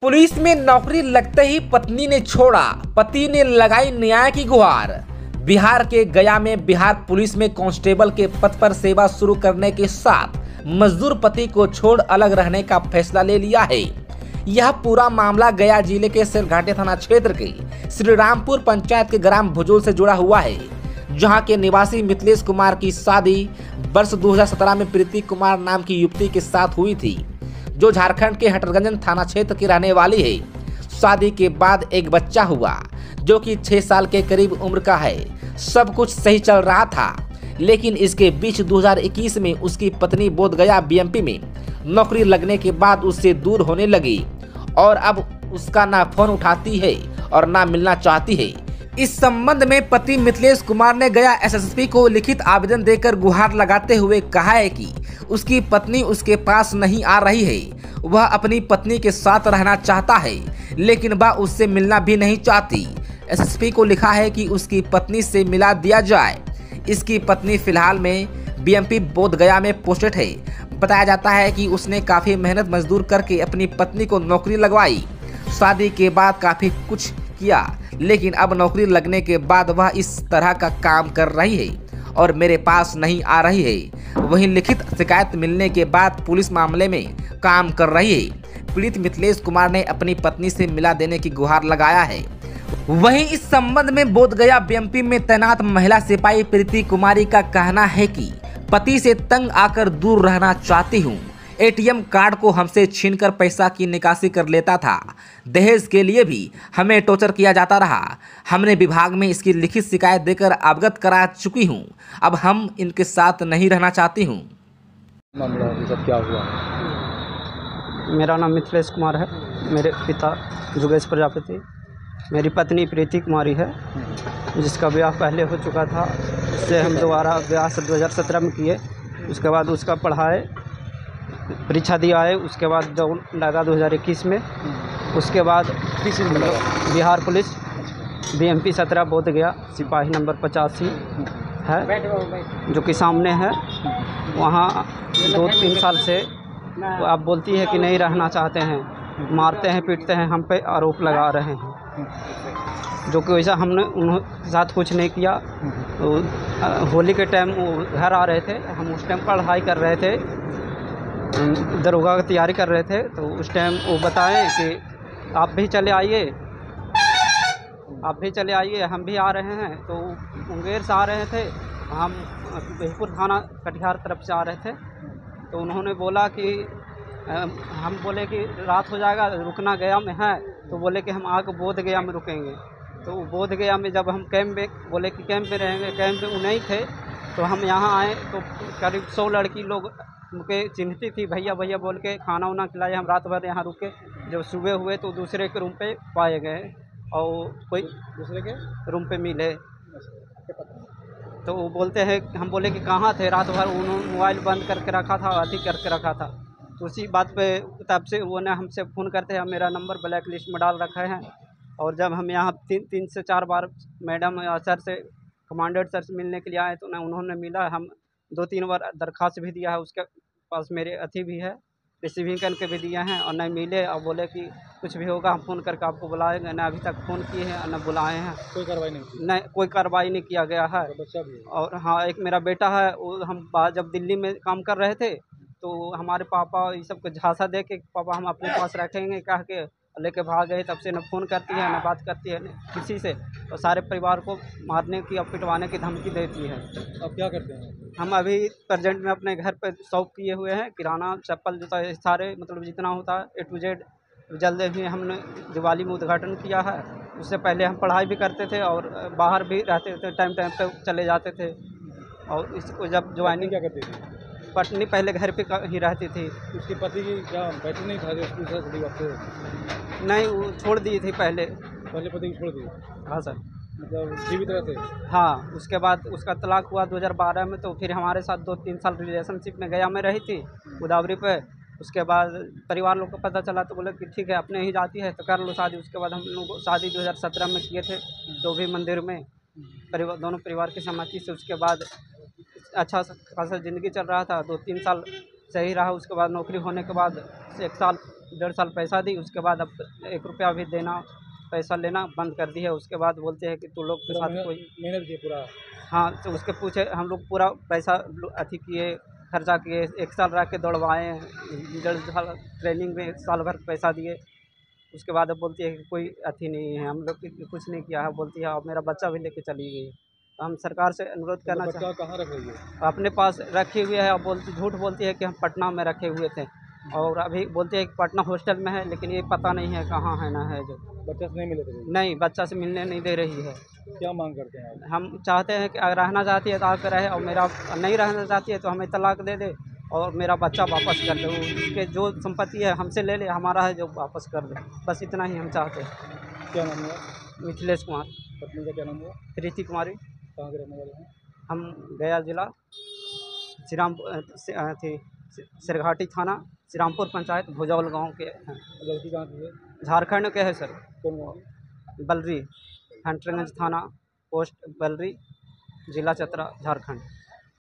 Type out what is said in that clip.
Police में नौकरी लगते ही पत्नी ने छोड़ा, पति ने लगाई न्याय की गुहार। बिहार के गया में बिहार पुलिस में कांस्टेबल के पद पर सेवा शुरू करने के साथ मजदूर पति को छोड़ अलग रहने का फैसला ले लिया है। यह पूरा मामला गया जिले के सिरघाटी थाना क्षेत्र के श्रीरामपुर पंचायत के ग्राम भुजोल से जुड़ा हुआ है, जहां के निवासी मिथिलेश कुमार की शादी वर्ष 2017 में प्रीति कुमार नाम की युवती के साथ हुई थी, जो झारखंड के हटरगंज थाना क्षेत्र की रहने वाली है। शादी के बाद एक बच्चा हुआ, जो कि 6 साल के करीब उम्र का है। सब कुछ सही चल रहा था, लेकिन इसके बीच 2021 में उसकी पत्नी बोधगया बीएमपी में नौकरी लगने के बाद उससे दूर होने लगी और अब उसका ना फोन उठाती है और ना मिलना चाहती है। इस संबंध में पति मिथिलेश कुमार ने गया एसएसपी को लिखित आवेदन देकर गुहार लगाते हुए कहा है कि उसकी पत्नी उसके पास नहीं आ रही है। वह अपनी पत्नी के साथ रहना चाहता है, लेकिन वह उससे मिलना भी नहीं चाहती। एसएसपी को लिखा है कि उसकी पत्नी से मिला दिया जाए। इसकी पत्नी फिलहाल में बीएमपी बोधगया में पोस्टेड है। बताया जाता है कि उसने काफ़ी मेहनत मजदूर करके अपनी पत्नी को नौकरी लगवाई। शादी के बाद काफ़ी कुछ किया, लेकिन अब नौकरी लगने के बाद वह इस तरह का काम कर रही है और मेरे पास नहीं आ रही है। वहीं लिखित शिकायत मिलने के बाद पुलिस मामले में काम कर रही है। पीड़ित मिथिलेश कुमार ने अपनी पत्नी से मिला देने की गुहार लगाया है। वहीं इस संबंध में बोधगया बीएमपी में तैनात महिला सिपाही प्रीति कुमारी का कहना है कि पति से तंग आकर दूर रहना चाहती हूँ। एटीएम कार्ड को हमसे छीनकर पैसा की निकासी कर लेता था। दहेज के लिए भी हमें टॉर्चर किया जाता रहा। हमने विभाग में इसकी लिखित शिकायत देकर अवगत करा चुकी हूं। अब हम इनके साथ नहीं रहना चाहती हूं। मामला सब क्या हुआ? मेरा नाम मिथिलेश कुमार है। मेरे पिता जुगेश प्रजापति, मेरी पत्नी प्रीति कुमारी है, जिसका ब्याह पहले हो चुका था। उससे हम दोबारा ब्याह 2017 में किए। उसके बाद उसका पढ़ाए परीक्षा दिया है। उसके बाद जॉब लगा 2021 में। उसके बाद बिहार पुलिस बीएमपी 17 बोधगया सिपाही नंबर 85 है, जो कि सामने है। वहाँ 2-3 साल से तो आप बोलती है कि नहीं रहना चाहते हैं, मारते हैं, पीटते हैं, हम पे आरोप लगा रहे हैं, जो कि वैसा हमने उनके साथ कुछ नहीं किया। तो होली के टाइम वो घर आ रहे थे, हम उस टाइम पढ़ाई कर रहे थे, दरोगा की तैयारी कर रहे थे। तो उस टाइम वो बताएं कि आप भी चले आइए, हम भी आ रहे हैं। तो मुंगेर से आ रहे थे, हम बिहपुर थाना कटिहार तरफ से आ रहे थे। तो उन्होंने बोला कि हम बोले कि रात हो जाएगा, रुकना गया में है। तो बोले कि हम आके बोधगया में रुकेंगे। तो बोधगया में जब हम कैंप में बोले कि कैंप में रहेंगे, कैंप में वो नहीं थे। तो हम यहाँ आए तो करीब 100 लड़की लोग उनके चिन्हती थी, भैया भैया बोल के खाना वाना खिलाए। हम रात भर यहाँ रुके। जब सुबह हुए तो दूसरे के रूम पे पाए गए और कोई दूसरे के रूम पे मिले। तो वो बोलते हैं, हम बोले कि कहाँ थे रात भर? उन्होंने मोबाइल बंद करके रखा था, अति करके रखा था। तो उसी बात पे तब से वो ने हमसे फ़ोन करते हैं, मेरा नंबर ब्लैक लिस्ट में डाल रखा है। और जब हम यहाँ 3 से 4 बार मैडम सर से, कमांडेंट सर से मिलने के लिए आए, तो उन्होंने मिला। हम 2-3 बार दरख्वास्त भी दिया है, उसके पास मेरे अथी भी है, रिसीविंग करके भी दिए हैं, और न मिले। और बोले कि कुछ भी होगा हम फ़ोन करके आपको बुलाएंगे। न अभी तक फ़ोन किए हैं न बुलाए हैं। कोई कार्रवाई नहीं? नहीं, कोई कार्रवाई नहीं किया गया है। तो बच्चा भी है? और हाँ, एक मेरा बेटा है। वो हम जब दिल्ली में काम कर रहे थे, तो हमारे पापा ये सब को झांसा दे के पापा हम अपने पास रखेंगे कह के लेके भाग गए। तब से न फ़ोन करती है, न बात करती है, न किसी से। और सारे परिवार को मारने की और पिटवाने की धमकी देती है। अब क्या करते हैं? हम अभी प्रेजेंट में अपने घर पे शॉप किए हुए हैं, किराना, चप्पल, जूता, सारे मतलब जितना होता है A to Z। जल्द ही हमने दिवाली में उद्घाटन किया है। उससे पहले हम पढ़ाई भी करते थे और बाहर भी रहते थे, टाइम पे चले जाते थे। और इसको जब ज्वाइनिंग क्या करती थी? पत्नी पहले घर पे ही रहती थी। उसकी पति की क्या बैठक नहीं था जो स्कूल से छुट्टी आपसे? नहीं, वो छोड़ दी थी पहले पति की छोड़ दी? हाँ सर। मतलब जीवित रहे थे? हाँ, उसके बाद उसका तलाक हुआ 2012 में। तो फिर हमारे साथ 2-3 साल रिलेशनशिप में गया में रही थी, गोदावरी पे। उसके बाद परिवार लोग को पता चला तो बोले कि ठीक है, अपने ही जाती है तो कर लो शादी। उसके बाद हम लोग शादी 2017 में किए थे, जो भी मंदिर में, दोनों परिवार की सहमति से। उसके बाद अच्छा खासा ज़िंदगी चल रहा था, 2-3 साल सही रहा। उसके बाद नौकरी होने के बाद 1 साल 1.5 साल पैसा दी, उसके बाद अब 1 रुपया भी देना पैसा लेना बंद कर दी है। उसके बाद बोलते हैं कि तू लोग के पूरा साथ कोई मेहनत की पूरा। हाँ, तो उसके पूछे हम लोग पूरा पैसा अथी किए, खर्चा किए, 1 साल रह के दौड़वाए, 1.5 साल ट्रेनिंग में 1 साल भर पैसा दिए। उसके बाद अब बोलती है कि कोई अथी नहीं है, हम लोग कुछ नहीं किया है। बोलती है अब मेरा बच्चा भी लेके चली गई है। तो हम सरकार से अनुरोध करना बच्चा कहाँ रख रही है? अपने पास रखे हुए है और झूठ बोलती है कि हम पटना में रखे हुए थे, और अभी बोलते हैं कि पटना हॉस्टल में है, लेकिन ये पता नहीं है कहाँ है ना है। जो बच्चा से नहीं मिले थे? नहीं, बच्चा से मिलने नहीं दे रही है। क्या मांग करते हैं आप? हम चाहते हैं कि अगर रहना चाहती है तो आकर रहे, और मेरा नहीं रहना चाहती है तो हमें तलाक दे दे और मेरा बच्चा वापस कर दे। उसके जो संपत्ति है हमसे ले ले, हमारा है जो वापस कर दे। बस इतना ही हम चाहते हैं। क्या नाम है? मिथिलेश कुमार। पत्नी का क्या नाम हुआ? प्रीति कुमारी। कहाँ के रहने वाले हैं? हम गया जिला सिरघाटी थाना, श्रीरामपुर पंचायत, भुजौल गांव के हैं। लड़की कहाँ की है? झारखंड के है सर। कौन गाँव? बलरी, हंटरगंज थाना, पोस्ट बलरी, जिला चतरा, झारखंड।